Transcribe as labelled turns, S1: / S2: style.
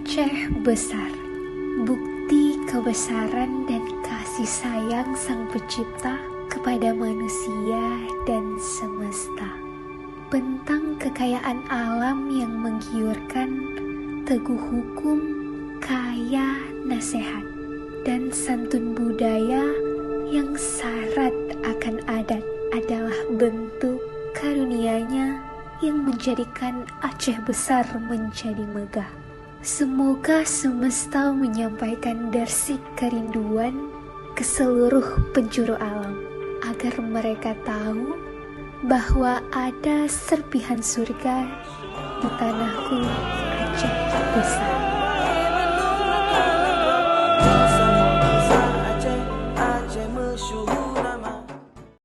S1: Aceh besar, bukti kebesaran dan kasih sayang Sang Pencipta kepada manusia dan semesta. Bentang kekayaan alam yang menggiurkan, teguh hukum, kaya nasihat, dan santun budaya yang syarat akan adat adalah bentuk karunia-Nya yang menjadikan Aceh besar menjadi megah. Semoga semesta menyampaikan dersik kerinduan ke seluruh penjuru alam, agar mereka tahu bahwa ada serpihan surga di tanahku Aceh besar.